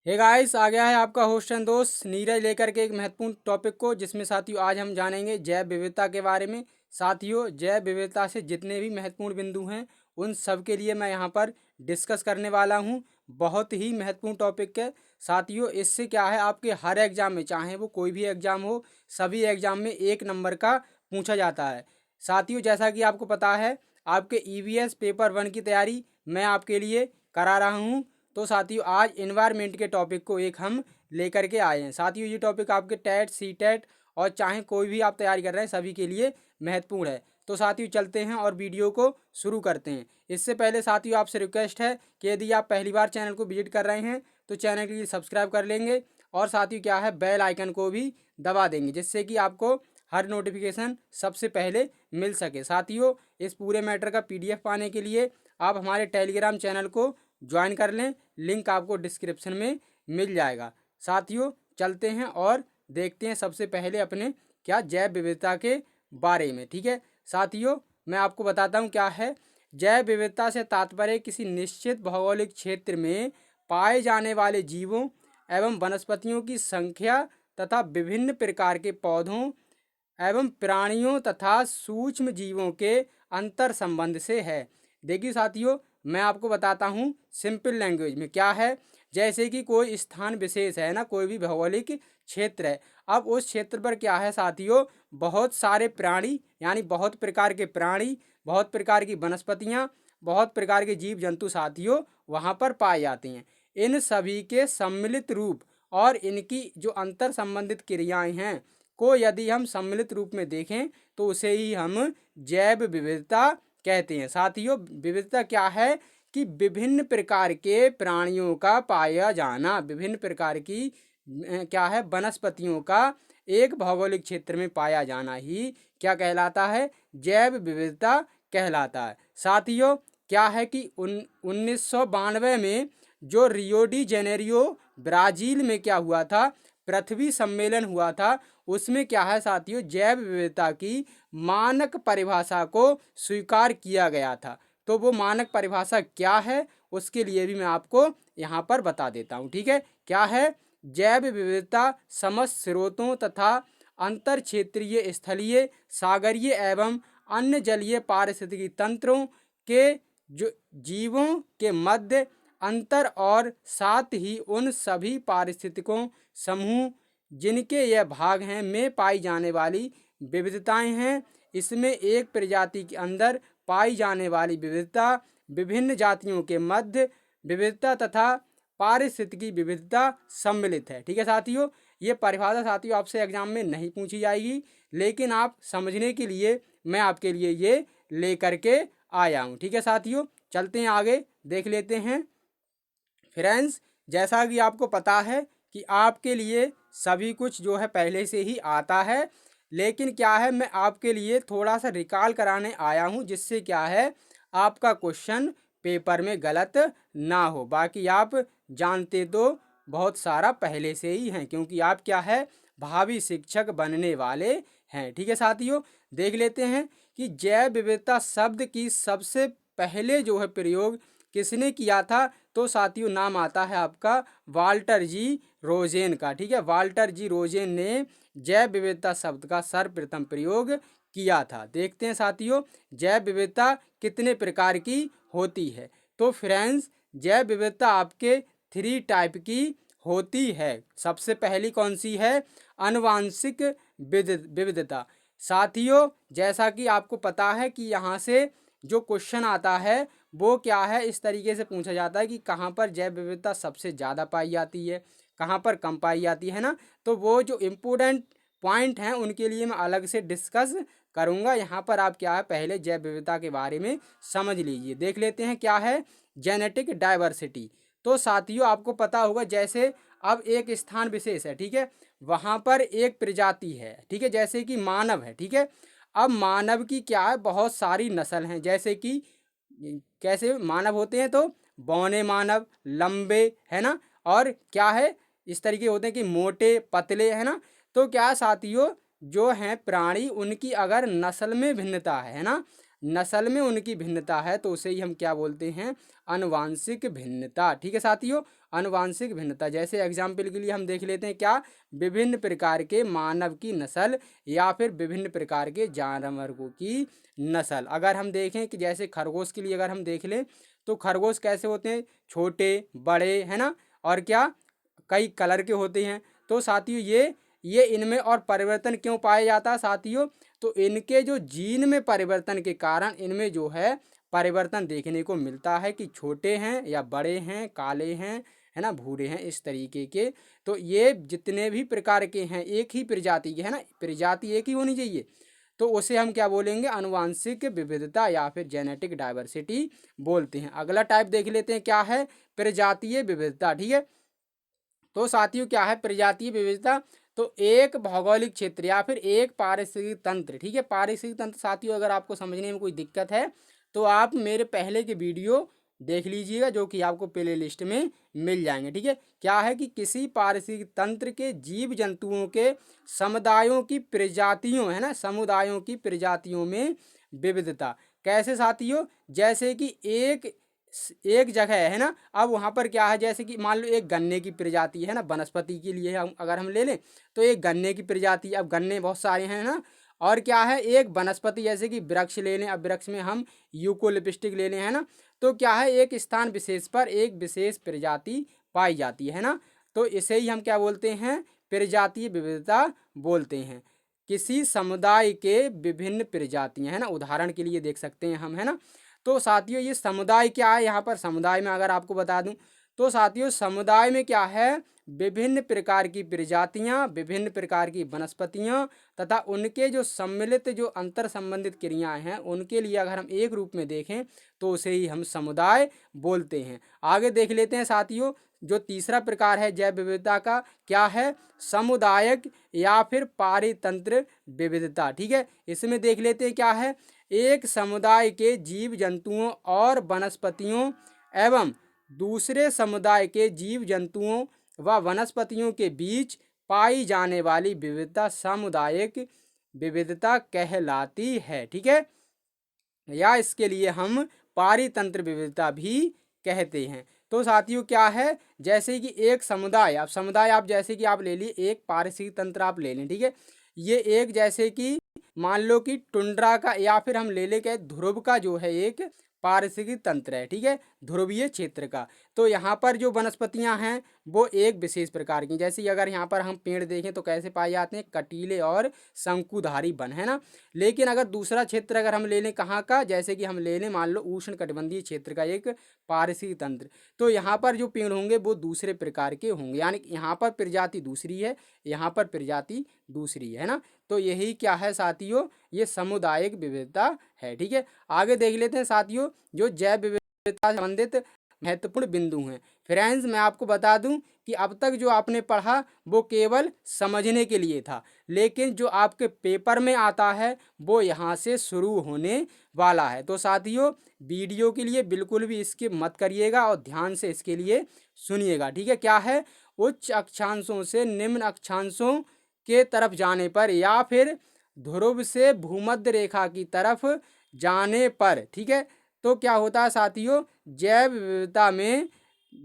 Hey guys, आ गया है आपका होस्ट एंड दोस्त नीरज लेकर के एक महत्वपूर्ण टॉपिक को, जिसमें साथियों आज हम जानेंगे जैव विविधता के बारे में। साथियों, जैव विविधता से जितने भी महत्वपूर्ण बिंदु हैं उन सब के लिए मैं यहाँ पर डिस्कस करने वाला हूँ। बहुत ही महत्वपूर्ण टॉपिक है साथियों। इससे क्या है, आपके हर एग्जाम में, चाहे वो कोई भी एग्जाम हो, सभी एग्जाम में 1 नंबर का पूछा जाता है। साथियों, जैसा कि आपको पता है, आपके ईवीएस पेपर 1 की तैयारी मैं आपके लिए करा रहा हूँ। तो साथियों, आज इन्वायरमेंट के टॉपिक को एक हम लेकर के आए हैं। साथियों, ये टॉपिक आपके टेट, सी टेट और चाहे कोई भी आप तैयारी कर रहे हैं, सभी के लिए महत्वपूर्ण है। तो साथियों, चलते हैं और वीडियो को शुरू करते हैं। इससे पहले साथियों, आपसे रिक्वेस्ट है कि यदि आप पहली बार चैनल को विजिट कर रहे हैं तो चैनल के लिए सब्सक्राइब कर लेंगे और साथियों क्या है, बेल आइकन को भी दबा देंगे, जिससे कि आपको हर नोटिफिकेशन सबसे पहले मिल सके। साथियों, इस पूरे मैटर का PDF पाने के लिए आप हमारे टेलीग्राम चैनल को ज्वाइन कर लें, लिंक आपको डिस्क्रिप्शन में मिल जाएगा। साथियों, चलते हैं और देखते हैं सबसे पहले अपने क्या जैव विविधता के बारे में। ठीक है साथियों, मैं आपको बताता हूँ क्या है जैव विविधता। से तात्पर्य किसी निश्चित भौगोलिक क्षेत्र में पाए जाने वाले जीवों एवं वनस्पतियों की संख्या तथा विभिन्न प्रकार के पौधों एवं प्राणियों तथा सूक्ष्म जीवों के अंतर संबंध से है। देखिए साथियों, मैं आपको बताता हूँ सिंपल लैंग्वेज में क्या है। जैसे कि कोई स्थान विशेष है ना, कोई भी भौगोलिक क्षेत्र है। अब उस क्षेत्र पर क्या है साथियों, बहुत सारे प्राणी, यानी बहुत प्रकार के प्राणी, बहुत प्रकार की वनस्पतियाँ, बहुत प्रकार के जीव जंतु साथियों वहाँ पर पाए जाते हैं। इन सभी के सम्मिलित रूप और इनकी जो अंतर संबंधित क्रियाएं हैं को यदि हम सम्मिलित रूप में देखें तो उसे ही हम जैव विविधता कहते हैं। साथियों, विविधता क्या है कि विभिन्न प्रकार के प्राणियों का पाया जाना, विभिन्न प्रकार की क्या है, वनस्पतियों का एक भौगोलिक क्षेत्र में पाया जाना ही क्या कहलाता है, जैव विविधता कहलाता है। साथियों, क्या है कि 1992 में जो रियो डी जेनेरियो ब्राजील में क्या हुआ था, पृथ्वी सम्मेलन हुआ था, उसमें क्या है साथियों, जैव विविधता की मानक परिभाषा को स्वीकार किया गया था। तो वो मानक परिभाषा क्या है, उसके लिए भी मैं आपको यहाँ पर बता देता हूँ। ठीक है, क्या है, जैव विविधता समस्त स्रोतों तथा अंतर क्षेत्रीय, स्थलीय, सागरीय एवं अन्य जलीय पारिस्थितिकी तंत्रों के जो जीवों के मध्य अंतर और साथ ही उन सभी पारिस्थितिकों समूह जिनके यह भाग हैं में पाई जाने वाली विविधताएं हैं। इसमें एक प्रजाति के अंदर पाई जाने वाली विविधता, विभिन्न जातियों के मध्य विविधता तथा पारिस्थितिकी विविधता सम्मिलित है। ठीक है साथियों, ये परिभाषा साथियों आपसे एग्जाम में नहीं पूछी जाएगी, लेकिन आप समझने के लिए मैं आपके लिए ये लेकर के आया हूँ। ठीक है साथियों, चलते हैं आगे, देख लेते हैं। फ्रेंड्स, जैसा कि आपको पता है कि आपके लिए सभी कुछ जो है पहले से ही आता है, लेकिन क्या है, मैं आपके लिए थोड़ा सा रिकॉल कराने आया हूँ, जिससे क्या है आपका क्वेश्चन पेपर में गलत ना हो। बाकी आप जानते तो बहुत सारा पहले से ही हैं, क्योंकि आप क्या है, भावी शिक्षक बनने वाले हैं। ठीक है साथियों, देख लेते हैं कि जैव विविधता शब्द की सबसे पहले जो है प्रयोग किसने किया था। तो साथियों, नाम आता है आपका वाल्टर जी रोजेन का। ठीक है, वाल्टर जी रोजेन ने जैव विविधता शब्द का सर्वप्रथम प्रयोग किया था। देखते हैं साथियों, जैव विविधता कितने प्रकार की होती है। तो फ्रेंड्स, जैव विविधता आपके 3 टाइप की होती है। सबसे पहली कौन सी है, आनुवांशिक विविधता। साथियों, जैसा कि आपको पता है कि यहाँ से जो क्वेश्चन आता है वो क्या है, इस तरीके से पूछा जाता है कि कहाँ पर जैव विविधता सबसे ज़्यादा पाई जाती है, कहाँ पर कम पाई जाती है ना। तो वो जो इम्पोर्टेंट पॉइंट हैं उनके लिए मैं अलग से डिस्कस करूँगा। यहाँ पर आप क्या है, पहले जैव विविधता के बारे में समझ लीजिए। देख लेते हैं क्या है जेनेटिक डाइवर्सिटी। तो साथियों, आपको पता होगा, जैसे अब एक स्थान विशेष है, ठीक है, वहाँ पर एक प्रजाति है, ठीक है, जैसे कि मानव है। ठीक है, अब मानव की क्या है, बहुत सारी नस्ल हैं। जैसे कि कैसे मानव होते हैं, तो बौने मानव, लंबे, है ना, और क्या है, इस तरीके होते हैं कि मोटे, पतले, है ना। तो क्या साथियों, जो हैं प्राणी, उनकी अगर नस्ल में भिन्नता है ना, नस्ल में उनकी भिन्नता है, तो उसे ही हम क्या बोलते हैं, आनुवांशिक भिन्नता। ठीक है साथियों, आनुवांशिक भिन्नता। जैसे एग्जाम्पल के लिए हम देख लेते हैं क्या, विभिन्न प्रकार के मानव की नस्ल या फिर विभिन्न प्रकार के जानवरों की नस्ल। अगर हम देखें कि जैसे खरगोश के लिए अगर हम देख लें तो खरगोश कैसे होते हैं, छोटे बड़े, है ना, और क्या कई कलर के होते हैं। तो साथियों ये इनमें और परिवर्तन क्यों पाया जाता है साथियों, तो इनके जो जीन में परिवर्तन के कारण इनमें जो है परिवर्तन देखने को मिलता है कि छोटे हैं या बड़े हैं, काले हैं, है ना, भूरे हैं, इस तरीके के। तो ये जितने भी प्रकार के हैं एक ही प्रजाति के, है ना, प्रजाति एक ही होनी चाहिए, तो उसे हम क्या बोलेंगे, आनुवांशिक विविधता या फिर जेनेटिक डाइवर्सिटी बोलते हैं। अगला टाइप देख लेते हैं क्या है, प्रजातीय विविधता। ठीक है, तो साथियों क्या है प्रजातीय विविधता, तो एक भौगोलिक क्षेत्र या फिर एक पारिस्थितिक तंत्र। ठीक है, पारिस्थितिक तंत्र साथियों अगर आपको समझने में कोई दिक्कत है तो आप मेरे पहले के वीडियो देख लीजिएगा जो कि आपको प्ले लिस्ट में मिल जाएंगे। ठीक है, क्या है कि किसी पारिस्थितिक तंत्र के जीव जंतुओं के समुदायों की प्रजातियों, है ना, समुदायों की प्रजातियों में विविधता। कैसे साथियों, जैसे कि एक जगह है ना, अब वहाँ पर क्या है, जैसे कि मान लो एक गन्ने की प्रजाति है ना, वनस्पति के लिए हम अगर हम ले लें तो एक गन्ने की प्रजाति, अब गन्ने बहुत सारे हैं ना, और क्या है एक वनस्पति जैसे कि वृक्ष ले लें, अब वृक्ष में हम यूकोलिप्टिक ले लें, है ना, तो क्या है एक स्थान विशेष पर एक विशेष प्रजाति पाई जाती है ना, तो इसे ही हम क्या बोलते हैं, प्रजातीय विविधता बोलते हैं। किसी समुदाय के विभिन्न प्रजातियां, है ना, उदाहरण के लिए देख सकते हैं हम, है ना। तो साथियों ये समुदाय क्या है, यहाँ पर समुदाय में अगर आपको बता दूं तो साथियों समुदाय में क्या है, विभिन्न प्रकार की प्रजातियां, विभिन्न प्रकार की वनस्पतियां तथा उनके जो सम्मिलित जो अंतर संबंधित क्रियाएं हैं उनके लिए अगर हम एक रूप में देखें तो उसे ही हम समुदाय बोलते हैं। आगे देख लेते हैं साथियों, जो तीसरा प्रकार है जैव विविधता का, क्या है, सामुदायिक या फिर पारितंत्र विविधता। ठीक है, इसमें देख लेते हैं क्या है, एक समुदाय के जीव जंतुओं और वनस्पतियों एवं दूसरे समुदाय के जीव जंतुओं व वनस्पतियों के बीच पाई जाने वाली विविधता सामुदायिक विविधता कहलाती है। ठीक है, या इसके लिए हम पारितंत्र विविधता भी कहते हैं। तो साथियों क्या है, जैसे कि एक समुदाय, आप समुदाय आप जैसे कि आप ले लिए एक पारिस्थितिक तंत्र आप ले लें। ठीक है, ये एक जैसे कि मान लो कि टुंड्रा का या फिर हम ले ले के ध्रुव का जो है एक पारिस्थितिक तंत्र है। ठीक है, ध्रुवीय क्षेत्र का, तो यहाँ पर जो वनस्पतियाँ हैं वो एक विशेष प्रकार की, जैसे कि अगर यहाँ पर हम पेड़ देखें तो कैसे पाए जाते हैं, कटीले और शंकुधारी वन, है ना। लेकिन अगर दूसरा क्षेत्र अगर हम ले लें कहाँ का, जैसे कि हम ले लें मान लो उष्ण कटिबंधीय क्षेत्र का एक पारिस्थितिक तंत्र, तो यहाँ पर जो पेड़ होंगे वो दूसरे प्रकार के होंगे, यानी यहाँ पर प्रजाति दूसरी है, यहाँ पर प्रजाति दूसरी है ना। तो यही क्या है साथियों, ये सामुदायिक विविधता है। ठीक है, आगे देख लेते हैं साथियों, जो जैव विविधता से संबंधित महत्वपूर्ण बिंदु हैं। फ्रेंड्स मैं आपको बता दूं कि अब तक जो आपने पढ़ा वो केवल समझने के लिए था, लेकिन जो आपके पेपर में आता है वो यहाँ से शुरू होने वाला है। तो साथियों वीडियो के लिए बिल्कुल भी स्किप मत करिएगा और ध्यान से इसके लिए सुनिएगा। ठीक है, क्या है, उच्च अक्षांशों से निम्न अक्षांशों के तरफ जाने पर या फिर ध्रुव से भूमध्य रेखा की तरफ जाने पर, ठीक है, तो क्या होता है साथियों, जैव विविधता में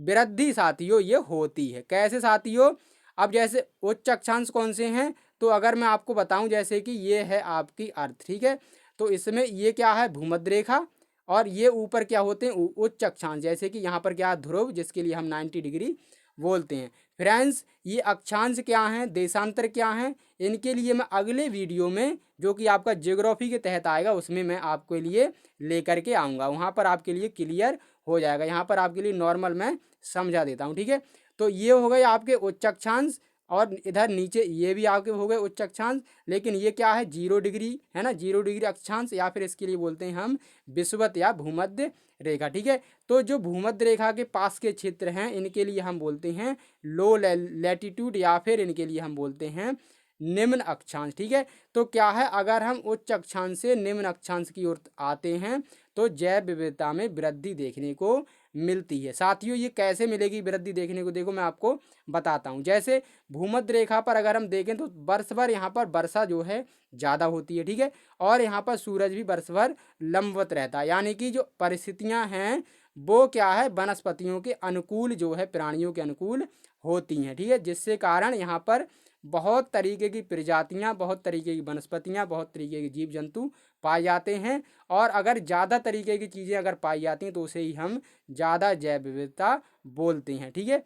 वृद्धि साथियों ये होती है। कैसे साथियों, अब जैसे उच्च अक्षांश कौन से हैं, तो अगर मैं आपको बताऊं जैसे कि ये है आपकी अर्थ, ठीक है, तो इसमें ये क्या है भूमध्य रेखा, और ये ऊपर क्या होते हैं उच्च अक्षांश, जैसे कि यहाँ पर क्या है ध्रुव, जिसके लिए हम 90 डिग्री बोलते हैं। फ्रेंड्स ये अक्षांश क्या हैं, देशांतर क्या हैं, इनके लिए मैं अगले वीडियो में जो कि आपका ज्योग्राफी के तहत आएगा उसमें मैं आपके लिए लेकर के आऊँगा, वहाँ पर आपके लिए क्लियर हो जाएगा। यहाँ पर आपके लिए नॉर्मल मैं समझा देता हूँ। ठीक है, तो ये हो गए आपके उच्च अक्षांश, और इधर नीचे ये भी आपके हो गए उच्च अक्षांश, लेकिन ये क्या है 0 डिग्री, है ना, 0 डिग्री अक्षांश, या फिर इसके लिए बोलते हैं हम विषुवत या भूमध्य रेखा। ठीक है, तो जो भूमध्य रेखा के पास के क्षेत्र हैं इनके लिए हम बोलते हैं लो लैटिट्यूड, या फिर इनके लिए हम बोलते हैं निम्न अक्षांश। ठीक है, तो क्या है, अगर हम उच्च अक्षांश से निम्न अक्षांश की ओर आते हैं तो जैव विविधता में वृद्धि देखने को मिलती है। साथियों ये कैसे मिलेगी वृद्धि देखने को, देखो मैं आपको बताता हूँ। जैसे भूमध्य रेखा पर अगर हम देखें तो वर्ष भर यहाँ पर वर्षा जो है ज़्यादा होती है। ठीक है, और यहाँ पर सूरज भी वर्ष भर लंबवत रहता है, यानी कि जो परिस्थितियाँ हैं वो क्या है, वनस्पतियों के अनुकूल जो है, प्राणियों के अनुकूल होती हैं। ठीक है, जिससे कारण यहाँ पर बहुत तरीके की प्रजातियाँ, बहुत तरीके की वनस्पतियाँ, बहुत तरीके के जीव जंतु पाए जाते हैं। और अगर ज़्यादा तरीके की चीज़ें अगर पाई जाती हैं तो उसे ही हम ज़्यादा जैव विविधता बोलते हैं। ठीक है,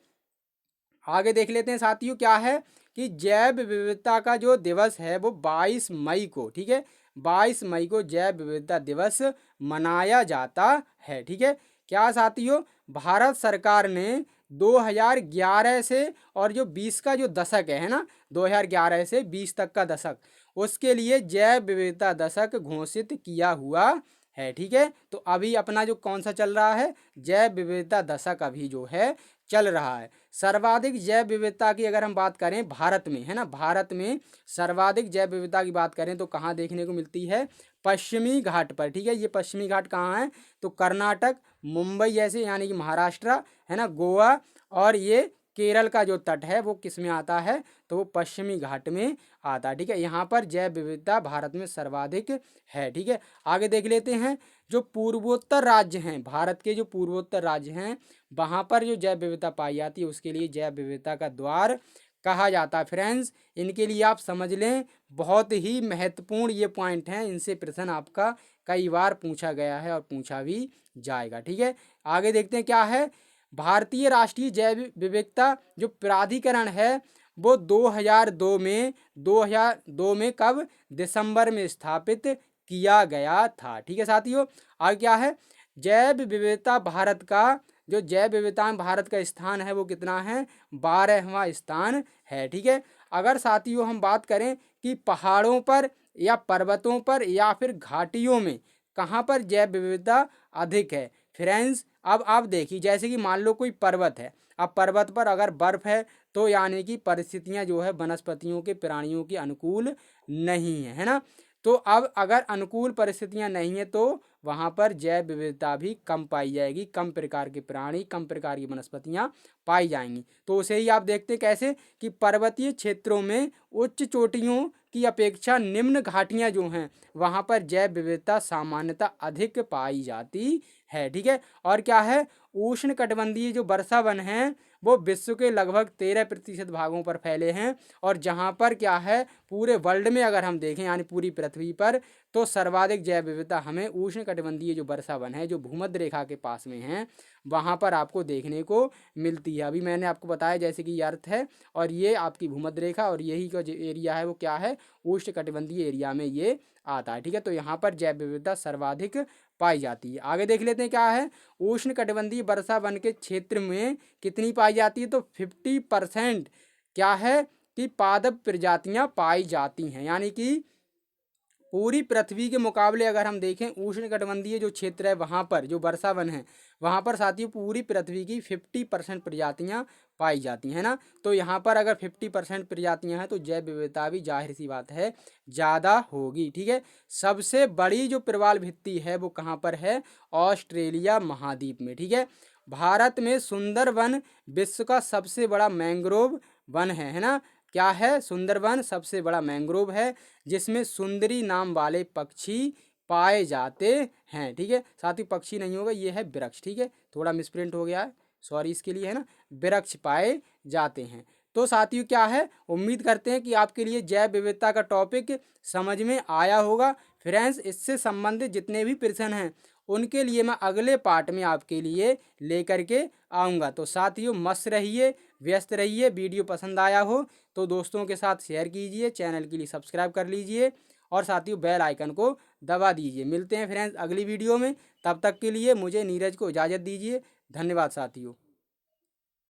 आगे देख लेते हैं साथियों, क्या है कि जैव विविधता का जो दिवस है वो 22 मई को, ठीक है, 22 मई को जैव विविधता दिवस मनाया जाता है। ठीक है, क्या साथियों, भारत सरकार ने 2011 से और जो 20 का जो दशक है ना, 2011 से 20 तक का दशक, उसके लिए जैव विविधता दशक घोषित किया हुआ है। ठीक है, तो अभी अपना जो कौन सा चल रहा है, जैव विविधता दशक अभी जो है चल रहा है। सर्वाधिक जैव विविधता की अगर हम बात करें भारत में, है ना, भारत में सर्वाधिक जैव विविधता की बात करें तो कहाँ देखने को मिलती है, पश्चिमी घाट पर। ठीक है, ये पश्चिमी घाट कहाँ है, तो कर्नाटक, मुंबई जैसे यानी कि महाराष्ट्र, है ना, गोवा, और ये केरल का जो तट है वो किस में आता है, तो वो पश्चिमी घाट में आता है। ठीक है, यहाँ पर जैव विविधता भारत में सर्वाधिक है। ठीक है, आगे देख लेते हैं, जो पूर्वोत्तर राज्य हैं, भारत के जो पूर्वोत्तर राज्य हैं, वहाँ पर जो जैव विविधता पाई जाती है उसके लिए जैव विविधता का द्वार कहा जाता है। फ्रेंड्स, इनके लिए आप समझ लें, बहुत ही महत्वपूर्ण ये पॉइंट हैं, इनसे प्रश्न आपका कई बार पूछा गया है और पूछा भी जाएगा। ठीक है, आगे देखते हैं क्या है, भारतीय राष्ट्रीय जैव विविधता जो प्राधिकरण है वो 2002 में कब, दिसंबर में स्थापित किया गया था। ठीक है साथियों, आगे क्या है, जैव विविधता भारत का, जो जैव विविधता में भारत का स्थान है वो कितना है, 12वां स्थान है। ठीक है, अगर साथियों हम बात करें कि पहाड़ों पर या पर्वतों पर या फिर घाटियों में कहाँ पर जैव विविधता अधिक है, फ्रेंड्स, अब आप देखिए, जैसे कि मान लो कोई पर्वत है, अब पर्वत पर अगर बर्फ है तो यानी कि परिस्थितियां जो है वनस्पतियों के, प्राणियों के अनुकूल नहीं है ना, तो अब अगर अनुकूल परिस्थितियां नहीं है तो वहाँ पर जैव विविधता भी कम पाई जाएगी, कम प्रकार के प्राणी, कम प्रकार की वनस्पतियाँ पाई जाएंगी। तो उसे ही आप देखते कैसे कि पर्वतीय क्षेत्रों में उच्च चोटियों की अपेक्षा निम्न घाटियाँ जो हैं वहाँ पर जैव विविधता सामान्यतः अधिक पाई जाती है। ठीक है, और क्या है, उष्णकटिबंधीय जो वर्षा वन हैं वो विश्व के लगभग 13% भागों पर फैले हैं, और जहाँ पर क्या है, पूरे वर्ल्ड में अगर हम देखें यानी पूरी पृथ्वी पर, तो सर्वाधिक जैव विविधता हमें उष्णकटिबंधीय जो वर्षा वन है जो भूमध्य रेखा के पास में है वहाँ पर आपको देखने को मिलती है। अभी मैंने आपको बताया जैसे कि ये अर्थ है और ये आपकी भूमध्य रेखा, और यही का जो एरिया है वो क्या है, उष्णकटिबंधीय एरिया में ये आता है। ठीक है, तो यहाँ पर जैव विविधता सर्वाधिक पाई जाती है। आगे देख लेते हैं क्या है, उष्णकटिबंधीय वर्षा वन के क्षेत्र में कितनी पाई जाती है, तो 50% क्या है कि पादप प्रजातियां पाई जाती हैं, यानी कि पूरी पृथ्वी के मुकाबले अगर हम देखें उष्णकटिबंधीय जो क्षेत्र है वहाँ पर जो वर्षा वन है वहाँ पर साथियों पूरी पृथ्वी की 50% प्रजातियाँ पाई जाती हैं ना, तो यहाँ पर अगर 50% प्रजातियाँ हैं तो जैव विविधता भी जाहिर सी बात है ज़्यादा होगी। ठीक है, सबसे बड़ी जो प्रवाल भित्ति है वो कहाँ पर है, ऑस्ट्रेलिया महाद्वीप में। ठीक है, भारत में सुंदरवन विश्व का सबसे बड़ा मैंग्रोव वन है ना, क्या है, सुंदरवन सबसे बड़ा मैंग्रोव है जिसमें सुंदरी नाम वाले पक्षी पाए जाते हैं। ठीक है, साथ ही पक्षी नहीं होगा, ये है वृक्ष। ठीक है, थोड़ा मिसप्रिंट हो गया है, सॉरी इसके लिए, है ना, वृक्ष पाए जाते हैं। तो साथियों क्या है, उम्मीद करते हैं कि आपके लिए जैव विविधता का टॉपिक समझ में आया होगा। फ्रेंड्स, इससे संबंधित जितने भी प्रश्न हैं उनके लिए मैं अगले पार्ट में आपके लिए लेकर के आऊँगा। तो साथियों मस्त रहिए, व्यस्त रहिए। वीडियो पसंद आया हो तो दोस्तों के साथ शेयर कीजिए, चैनल के लिए सब्सक्राइब कर लीजिए और साथियों बेल आइकन को दबा दीजिए। मिलते हैं फ्रेंड्स अगली वीडियो में, तब तक के लिए मुझे नीरज को इजाज़त दीजिए। धन्यवाद साथियों।